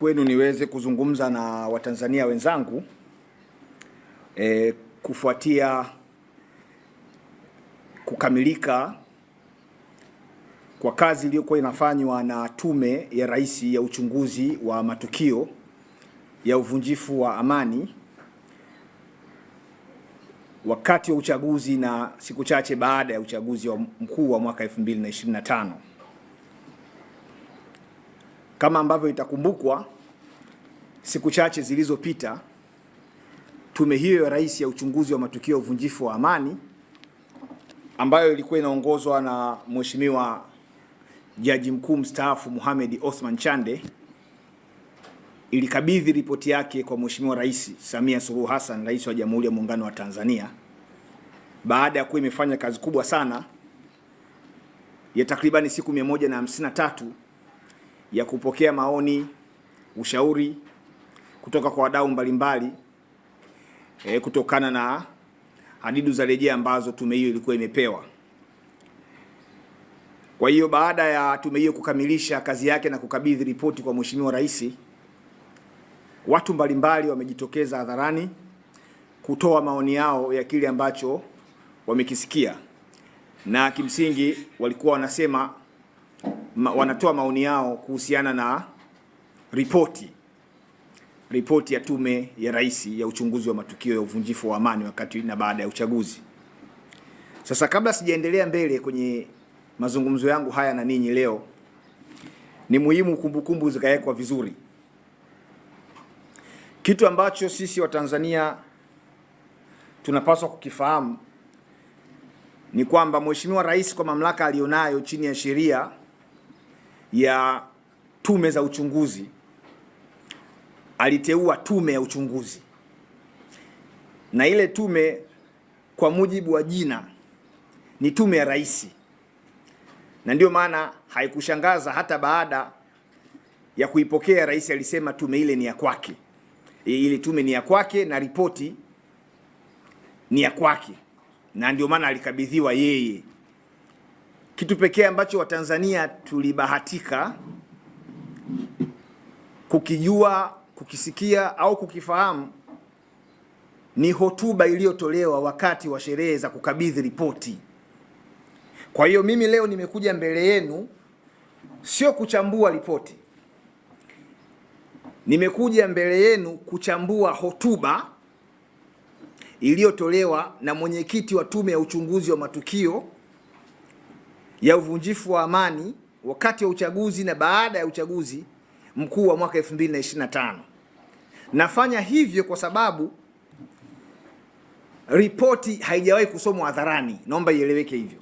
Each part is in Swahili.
kwenu niweze kuzungumza na Watanzania wenzangu kufuatia kukamilika kwa kazi iliyokuwa inafanywa na Tume ya Rais ya uchunguzi wa matukio ya uvunjifu wa amani wakati wa uchaguzi na siku chache baada ya uchaguzi wa mkuu wa mwaka 2025. Kama ambavyo itakumbukwa, siku chache zilizopita tume hiyo ya Rais ya uchunguzi wa matukio ya uvunjifu wa amani ambayo ilikuwa inaongozwa na Mheshimiwa Jaji Mkuu mstaafu Mohamed Othman Chande ilikabidhi ripoti yake kwa Mheshimiwa Rais Samia Suluhu Hassan, Rais wa Jamhuri ya Muungano wa Tanzania, baada ya kuwa imefanya kazi kubwa sana ya takribani siku 153 ya kupokea maoni, ushauri kutoka kwa wadau mbalimbali kutokana na hadidu za rejea ambazo tume hiyo ilikuwa imepewa. Kwa hiyo baada ya tume hiyo kukamilisha kazi yake na kukabidhi ripoti kwa Mheshimiwa Rais, watu mbalimbali wamejitokeza hadharani kutoa maoni yao ya kile ambacho wamekisikia, na kimsingi walikuwa wanatoa maoni yao kuhusiana na ripoti ya Tume ya Rais ya uchunguzi wa matukio ya uvunjifu wa amani wakati na baada ya uchaguzi. Sasa kabla sijaendelea mbele kwenye mazungumzo yangu haya na ninyi leo, ni muhimu kumbukumbu zikawekwa vizuri. Kitu ambacho sisi wa Tanzania tunapaswa kukifahamu ni kwamba Mheshimiwa Rais kwa mamlaka alionayo chini ya sheria ya tume za uchunguzi aliteua tume ya uchunguzi, na ile tume kwa mujibu wa jina ni tume ya Rais, na ndio maana haikushangaza hata baada ya kuipokea Rais alisema tume ile ni ya kwake. Ile tume ni ya kwake na ripoti ni ya kwake, na ndio maana alikabidhiwa yeye. Kitu pekee ambacho Watanzania tulibahatika kukijua, kukisikia au kukifahamu ni hotuba iliyotolewa wakati wa sherehe za kukabidhi ripoti. Kwa hiyo mimi leo nimekuja mbele yenu sio kuchambua ripoti. Nimekuja mbele yenu kuchambua hotuba iliyotolewa na mwenyekiti wa Tume ya uchunguzi wa matukio ya uvunjifu wa amani wakati wa uchaguzi na baada ya uchaguzi mkuu wa mwaka 2025. Nafanya hivyo kwa sababu ripoti haijawahi kusomwa hadharani. Naomba ieleweke hivyo.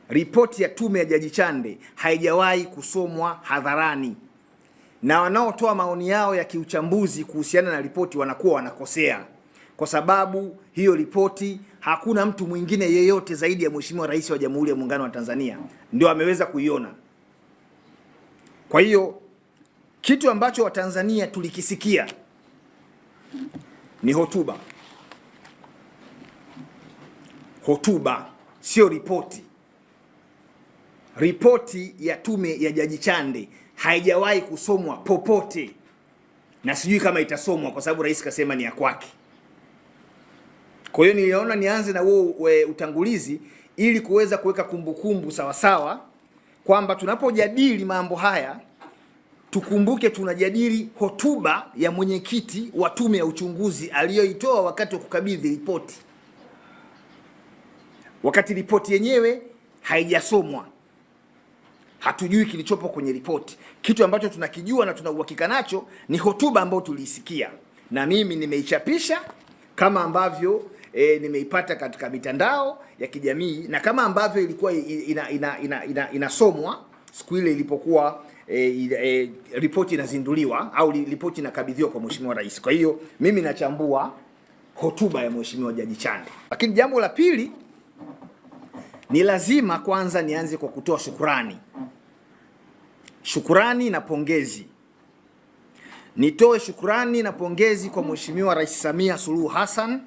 Ripoti ya tume ya Jaji Chande haijawahi kusomwa hadharani, na wanaotoa maoni yao ya kiuchambuzi kuhusiana na ripoti wanakuwa wanakosea, kwa sababu hiyo ripoti hakuna mtu mwingine yeyote zaidi ya Mheshimiwa Rais wa Jamhuri ya Muungano wa Tanzania ndio ameweza kuiona. Kwa hiyo kitu ambacho Watanzania tulikisikia ni hotuba, sio ripoti. Ripoti ya tume ya Jaji Chande haijawahi kusomwa popote, na sijui kama itasomwa kwa sababu Rais kasema ni ya kwake. Kwa hiyo niliona nianze na utangulizi ili kuweza kuweka kumbukumbu sawa kwamba tunapojadili mambo haya tukumbuke tunajadili hotuba ya mwenyekiti wa tume ya uchunguzi aliyoitoa wakati wa kukabidhi ripoti, wakati ripoti yenyewe haijasomwa. Hatujui kilichopo kwenye ripoti. Kitu ambacho tunakijua na tuna uhakika nacho ni hotuba ambayo tuliisikia, na mimi nimeichapisha kama ambavyo nimeipata katika mitandao ya kijamii na kama ambavyo ilikuwa inasomwa siku ile ilipokuwa ripoti inazinduliwa au ripoti inakabidhiwa kwa Mheshimiwa Rais. Kwa hiyo mimi nachambua hotuba ya Mheshimiwa Jaji Chande. Lakini jambo la pili, ni lazima kwanza nianze kwa kutoa shukurani na pongezi. Nitoe shukurani na pongezi kwa Mheshimiwa Rais Samia Suluhu Hassan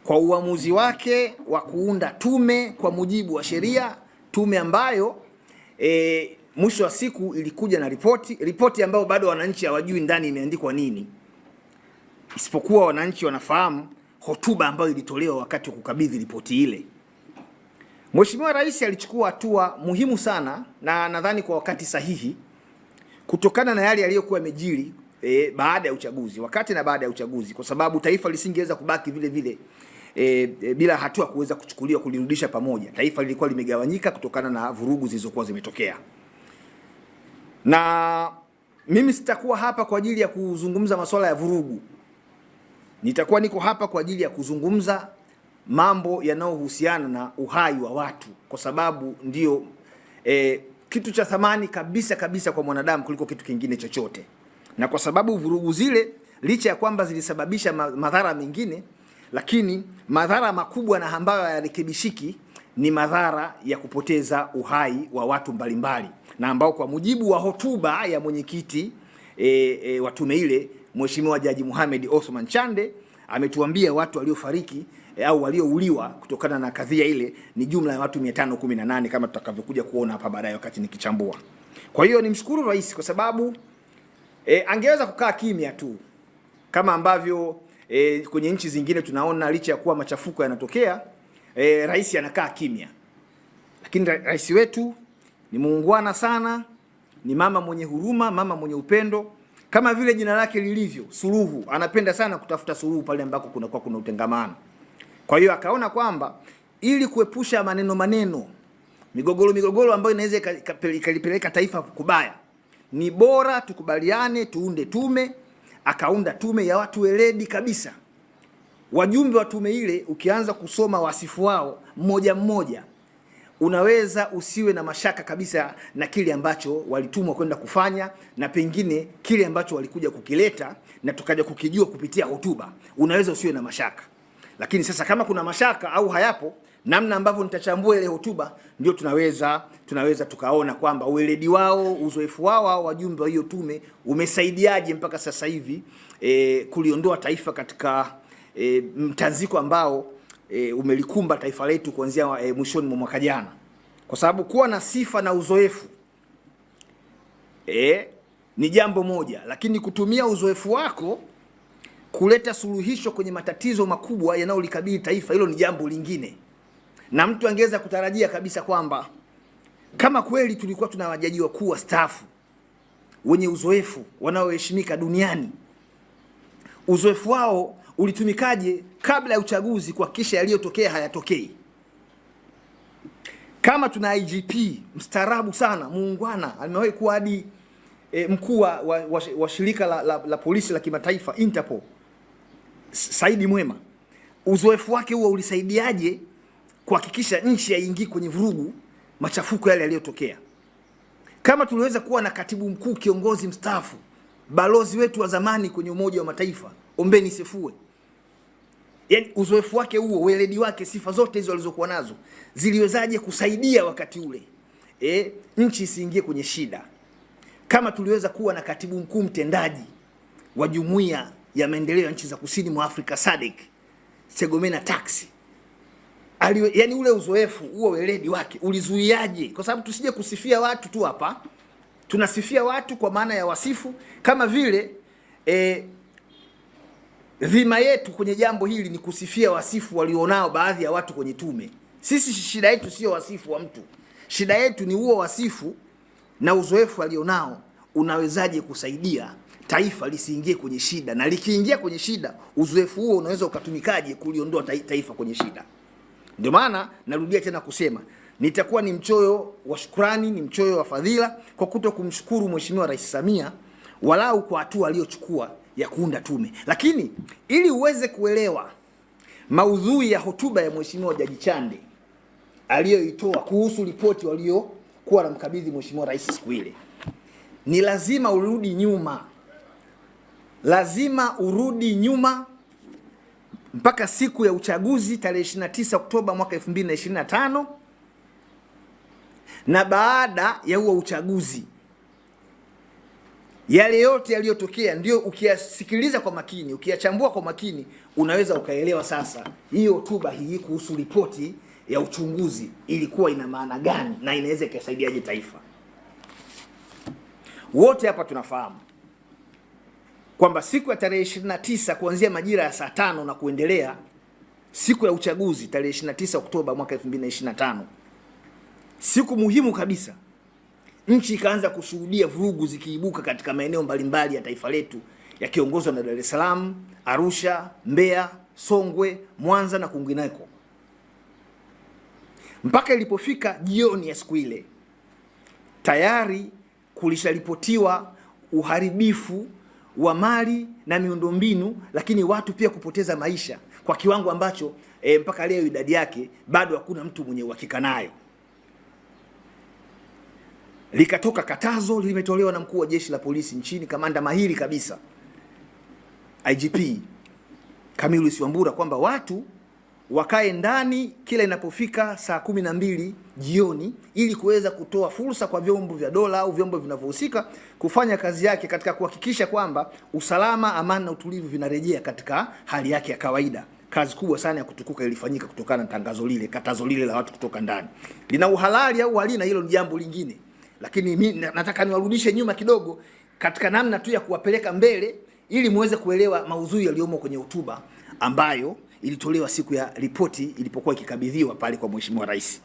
kwa uamuzi wake wa kuunda tume kwa mujibu wa sheria, tume ambayo mwisho wa siku ilikuja na ripoti ambayo bado wananchi hawajui ndani imeandikwa nini, isipokuwa wananchi wanafahamu hotuba ambayo ilitolewa wakati wa kukabidhi ripoti ile. Mheshimiwa Rais alichukua hatua muhimu sana na nadhani kwa wakati sahihi, kutokana na yale yaliyokuwa yamejiri baada ya uchaguzi, wakati na baada ya uchaguzi, kwa sababu taifa lisingeweza kubaki vile vile bila hatua kuweza kuchukuliwa kulirudisha pamoja. Taifa lilikuwa limegawanyika kutokana na vurugu zilizokuwa zimetokea. Na mimi sitakuwa hapa kwa ajili ya kuzungumza masuala ya vurugu. Nitakuwa niko hapa kwa ajili ya kuzungumza mambo yanayohusiana na uhai wa watu, kwa sababu ndio kitu cha thamani kabisa kwa mwanadamu kuliko kitu kingine chochote. Na kwa sababu vurugu zile licha ya kwamba zilisababisha madhara mengine, lakini madhara makubwa na ambayo hayarekebishiki ni madhara ya kupoteza uhai wa watu mbalimbali, na ambao kwa mujibu wa hotuba ya mwenyekiti wa tume ile, Mheshimiwa Jaji Mohamed Othman Chande, ametuambia watu waliofariki au waliouliwa kutokana na kadhia ile ni jumla ya watu 518 kama tutakavyokuja kuona hapa baadaye wakati nikichambua. Kwa hiyo nimshukuru Rais kwa sababu angeweza kukaa kimya tu kama ambavyo kwenye nchi zingine tunaona licha ya kuwa machafuko yanatokea, Rais anakaa kimya. Lakini Rais wetu ni muungwana sana, ni mama mwenye huruma, mama mwenye upendo, kama vile jina lake lilivyo, suluhu. Anapenda sana kutafuta suluhu pale ambako kuna utengamano. Kwa hiyo akaona kwamba ili kuepusha maneno, migogoro ambayo inaweza ikalipeleka taifa kubaya, ni bora tukubaliane tuunde tume. Akaunda tume ya watu weledi kabisa. Wajumbe wa tume ile ukianza kusoma wasifu wao mmoja mmoja, unaweza usiwe na mashaka kabisa na kile ambacho walitumwa kwenda kufanya, na pengine kile ambacho walikuja kukileta na tukaja kukijua kupitia hotuba, unaweza usiwe na mashaka. Lakini sasa kama kuna mashaka au hayapo, namna ambavyo nitachambua ile hotuba ndio tunaweza tukaona kwamba uweledi wao, uzoefu wao au wajumbe wa hiyo tume umesaidiaje mpaka sasa hivi kuliondoa taifa katika mtanziko ambao umelikumba taifa letu kuanzia mwishoni mwa mwaka jana. Kwa sababu kuwa na sifa na uzoefu ni jambo moja, lakini kutumia uzoefu wako kuleta suluhisho kwenye matatizo makubwa yanayolikabili taifa, hilo ni jambo lingine. Na mtu angeweza kutarajia kabisa kwamba kama kweli tulikuwa tuna majaji wakuu wastaafu wenye uzoefu wanaoheshimika duniani, uzoefu wao ulitumikaje kabla ya uchaguzi kuhakikisha yaliyotokea hayatokei? Kama tuna IGP mstaarabu sana, muungwana, amewahi kuwa hadi mkuu wa shirika la polisi la kimataifa Interpol, Saidi Mwema, uzoefu wake huo ulisaidiaje kuhakikisha nchi haingii kwenye vurugu, machafuko yale yaliyotokea? Kama tuliweza kuwa na katibu mkuu kiongozi mstaafu, balozi wetu wa zamani kwenye Umoja wa Mataifa Ombeni Sefue, yani uzoefu wake huo, weledi wake, sifa zote hizo alizokuwa nazo ziliwezaje kusaidia wakati ule nchi isiingie kwenye shida? Kama tuliweza kuwa na katibu mkuu mtendaji wa Jumuiya ya Maendeleo ya Nchi za Kusini mwa Afrika SADC Stergomena Tax, yani ule uzoefu huo, weledi wake ulizuiaje? Kwa sababu tusije kusifia watu tu hapa, tunasifia watu kwa maana ya wasifu, kama vile dhima yetu kwenye jambo hili ni kusifia wasifu walionao baadhi ya watu kwenye tume. Sisi shida yetu sio wasifu wa mtu, shida yetu ni huo wasifu na uzoefu alionao unawezaje kusaidia taifa lisiingie kwenye shida, na likiingia kwenye shida uzoefu huo unaweza ukatumikaje kuliondoa taifa kwenye shida. Ndio maana narudia tena kusema nitakuwa ni mchoyo wa shukrani, ni mchoyo wa fadhila kwa kuto kumshukuru Mheshimiwa Rais Samia walau kwa hatua aliyochukua ya kuunda tume. Lakini ili uweze kuelewa maudhui ya hotuba ya Mheshimiwa Jaji Chande aliyoitoa kuhusu ripoti waliokuwa wanamkabidhi Mheshimiwa Rais siku ile, ni lazima urudi nyuma. Lazima urudi nyuma mpaka siku ya uchaguzi tarehe 29 Oktoba mwaka 2025, na baada ya huo uchaguzi yale yote yaliyotokea ndio ukiyasikiliza kwa makini, ukiyachambua kwa makini, unaweza ukaelewa sasa hiyo hotuba hii kuhusu ripoti ya uchunguzi ilikuwa ina maana gani na inaweza ikasaidiaje taifa. Wote hapa tunafahamu kwamba siku ya tarehe 29 kuanzia majira ya saa 5 na kuendelea, siku ya uchaguzi tarehe 29 Oktoba mwaka 2025, siku muhimu kabisa, nchi ikaanza kushuhudia vurugu zikiibuka katika maeneo mbalimbali ya taifa letu yakiongozwa na Dar es Salaam, Arusha, Mbeya, Songwe, Mwanza na kwingineko. Mpaka ilipofika jioni ya siku ile, tayari kulisharipotiwa uharibifu wa mali na miundombinu, lakini watu pia kupoteza maisha kwa kiwango ambacho mpaka leo idadi yake bado hakuna mtu mwenye uhakika nayo. Likatoka katazo limetolewa na mkuu wa jeshi la polisi nchini, kamanda mahiri kabisa IGP Camillus Wambura, kwamba watu wakae ndani kila inapofika saa 12 jioni ili kuweza kutoa fursa kwa vyombo vya dola au vyombo vinavyohusika kufanya kazi yake katika kuhakikisha kwamba usalama, amani na utulivu vinarejea katika hali yake ya kawaida. Kazi kubwa sana ya kutukuka ilifanyika kutokana na tangazo lile, katazo lile la watu kutoka ndani. Lina uhalali au halina, hilo ni jambo lingine, lakini mimi nataka niwarudishe nyuma kidogo katika namna tu ya kuwapeleka mbele ili muweze kuelewa maudhui yaliyomo kwenye hotuba ambayo ilitolewa siku ya ripoti ilipokuwa ikikabidhiwa pale kwa Mheshimiwa Rais.